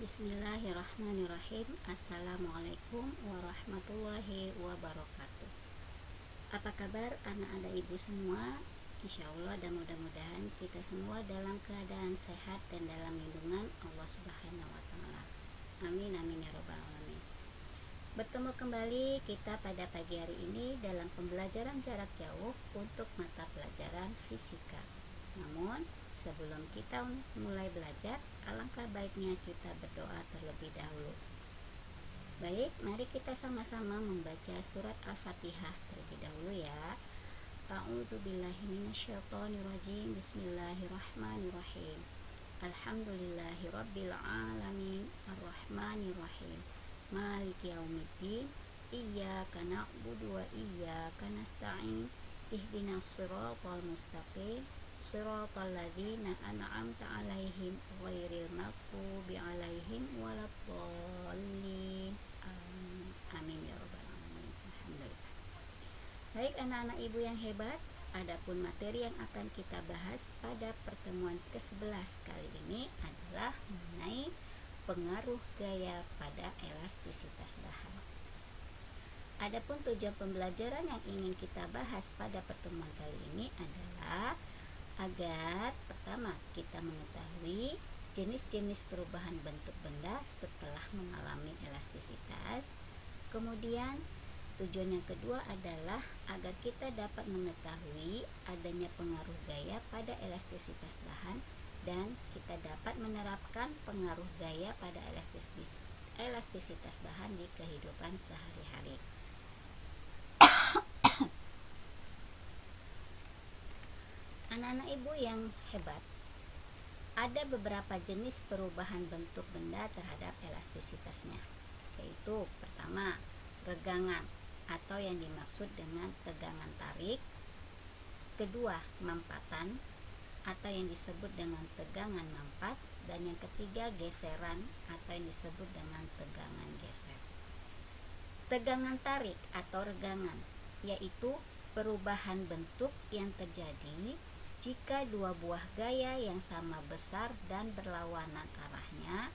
Bismillahirrahmanirrahim. Assalamualaikum warahmatullahi wabarakatuh. Apa kabar anak-anak ibu semua? Insya Allah dan mudah-mudahan kita semua dalam keadaan sehat dan dalam lindungan Allah Subhanahu wa Ta'ala. Amin amin ya robbal alamin. Bertemu kembali kita pada pagi hari ini dalam pembelajaran jarak jauh untuk mata pelajaran fisika. Namun sebelum kita mulai belajar, alangkah baiknya kita berdoa terlebih dahulu. Baik, mari kita sama-sama membaca surat Al-Fatihah terlebih dahulu ya. A'udzubillahi minasyaitonirrajim. Bismillahirrahmanirrahim. Alhamdulillahirabbil alamin, arrahmanirrahim, maliki yaumiddin, iyyaka na'budu wa iyyaka nasta'in, ihdinas siratal mustaqim, siratal ladzina an'amta 'alaihim ghairil maghdubi 'alaihim waladdallin. Amin ya rabbal alamin. Alhamdulillah. Baik anak-anak ibu yang hebat, adapun materi yang akan kita bahas pada pertemuan ke-11 kali ini adalah mengenai pengaruh gaya pada elastisitas bahan. Adapun tujuan pembelajaran yang ingin kita bahas pada pertemuan kali ini adalah agar pertama kita mengetahui jenis-jenis perubahan bentuk benda setelah mengalami elastisitas. Kemudian tujuan yang kedua adalah agar kita dapat mengetahui adanya pengaruh gaya pada elastisitas bahan dan kita dapat menerapkan pengaruh gaya pada elastisitas bahan di kehidupan sehari-hari. Anak-anak ibu yang hebat, ada beberapa jenis perubahan bentuk benda terhadap elastisitasnya, yaitu pertama, regangan atau yang dimaksud dengan tegangan tarik. Kedua, mampatan atau yang disebut dengan tegangan mampat. Dan yang ketiga, geseran atau yang disebut dengan tegangan geser. Tegangan tarik atau regangan yaitu perubahan bentuk yang terjadi jika dua buah gaya yang sama besar dan berlawanan arahnya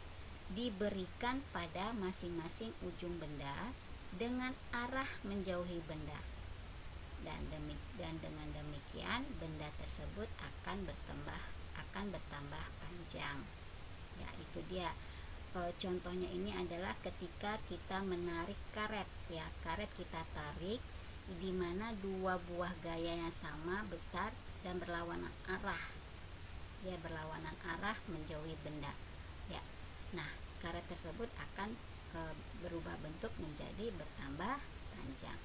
diberikan pada masing-masing ujung benda dengan arah menjauhi benda, dan dengan demikian benda tersebut akan bertambah panjang. Ya, itu dia. Contohnya ini adalah ketika kita menarik karet, ya, karet kita tarik di mana dua buah gaya yang sama besar dan berlawanan arah, ya, berlawanan arah menjauhi benda, ya. Nah, karet tersebut akan berubah bentuk menjadi bertambah panjang.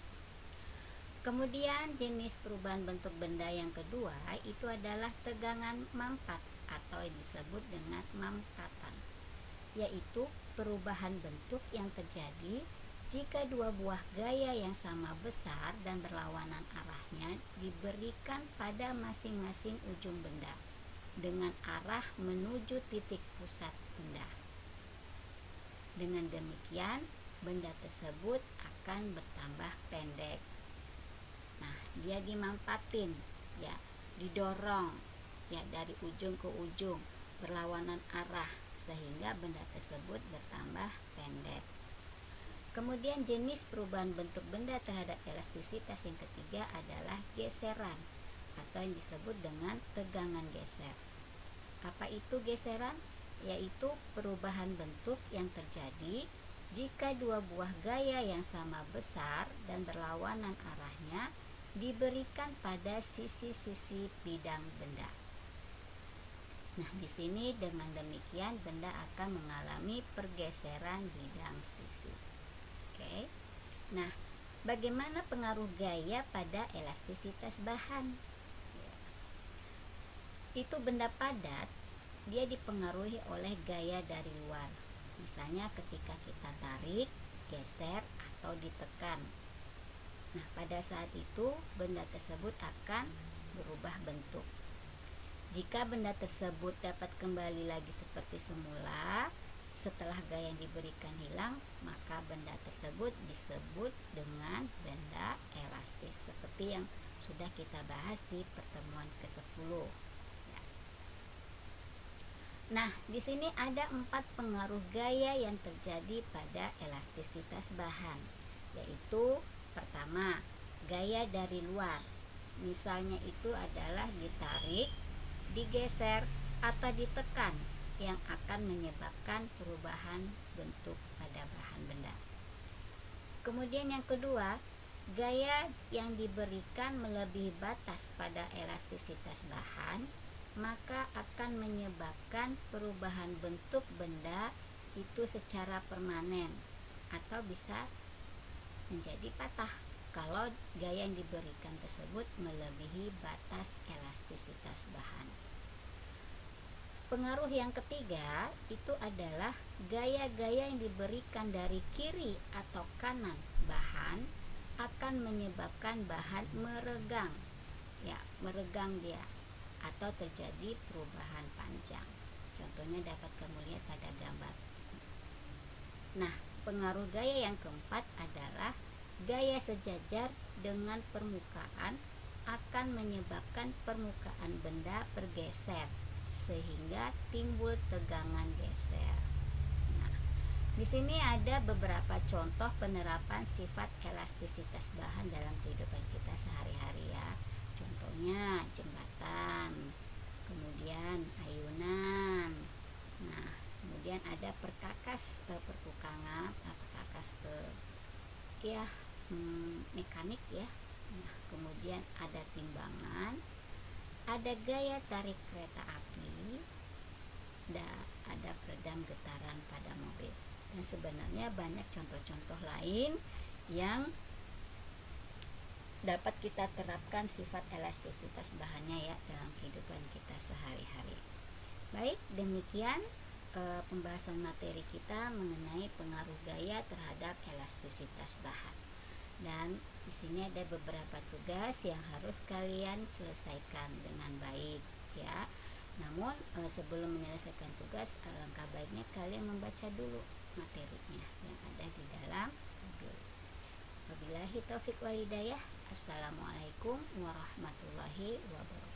Kemudian jenis perubahan bentuk benda yang kedua itu adalah tegangan mampat atau yang disebut dengan mampatan, yaitu perubahan bentuk yang terjadi jika dua buah gaya yang sama besar dan berlawanan arahnya diberikan pada masing-masing ujung benda dengan arah menuju titik pusat benda. Dengan demikian, benda tersebut akan bertambah pendek. Nah, dia dimampatin, ya, didorong, ya, dari ujung ke ujung berlawanan arah sehingga benda tersebut bertambah pendek. Kemudian jenis perubahan bentuk benda terhadap elastisitas yang ketiga adalah geseran atau yang disebut dengan tegangan geser. Apa itu geseran? Yaitu perubahan bentuk yang terjadi jika dua buah gaya yang sama besar dan berlawanan arahnya diberikan pada sisi-sisi bidang benda. Nah, di sini dengan demikian benda akan mengalami pergeseran bidang sisi. Oke. Nah, bagaimana pengaruh gaya pada elastisitas bahan? Itu benda padat, dia dipengaruhi oleh gaya dari luar. Misalnya ketika kita tarik, geser, atau ditekan. Nah, pada saat itu benda tersebut akan berubah bentuk. Jika benda tersebut dapat kembali lagi seperti semula setelah gaya yang diberikan hilang, maka benda tersebut disebut dengan benda elastis, seperti yang sudah kita bahas di pertemuan ke-10. Nah, di sini ada 4 pengaruh gaya yang terjadi pada elastisitas bahan, yaitu pertama, gaya dari luar. Misalnya itu adalah ditarik, digeser, atau ditekan yang akan menyebabkan perubahan bentuk pada bahan benda. Kemudian yang kedua, gaya yang diberikan melebihi batas pada elastisitas bahan, maka akan menyebabkan perubahan bentuk benda itu secara permanen atau bisa menjadi patah kalau gaya yang diberikan tersebut melebihi batas elastisitas bahan. Pengaruh yang ketiga itu adalah gaya-gaya yang diberikan dari kiri atau kanan bahan akan menyebabkan bahan meregang. Ya, meregang dia atau terjadi perubahan panjang. Contohnya dapat kamu lihat pada gambar. Nah, pengaruh gaya yang keempat adalah gaya sejajar dengan permukaan akan menyebabkan permukaan benda bergeser sehingga timbul tegangan geser. Nah, di sini ada beberapa contoh penerapan sifat elastisitas bahan dalam kehidupan kita sehari-hari ya. Contohnya jembatan, kemudian ayunan. Nah, kemudian ada perkakas perkukangan, perkakas ya mekanik ya. Nah, kemudian ada timbangan, ada gaya tarik kereta api, dan ada peredam getaran pada mobil. Dan sebenarnya banyak contoh-contoh lain yang dapat kita terapkan sifat elastisitas bahannya ya dalam kehidupan kita sehari-hari. Baik, demikian pembahasan materi kita mengenai pengaruh gaya terhadap elastisitas bahan. Dan di sini ada beberapa tugas yang harus kalian selesaikan dengan baik ya. Namun sebelum menyelesaikan tugas, alangkah baiknya kalian membaca dulu materinya yang ada di dalam modul. Wabillahi taufik wal hidayah. Assalamualaikum warahmatullahi wabarakatuh.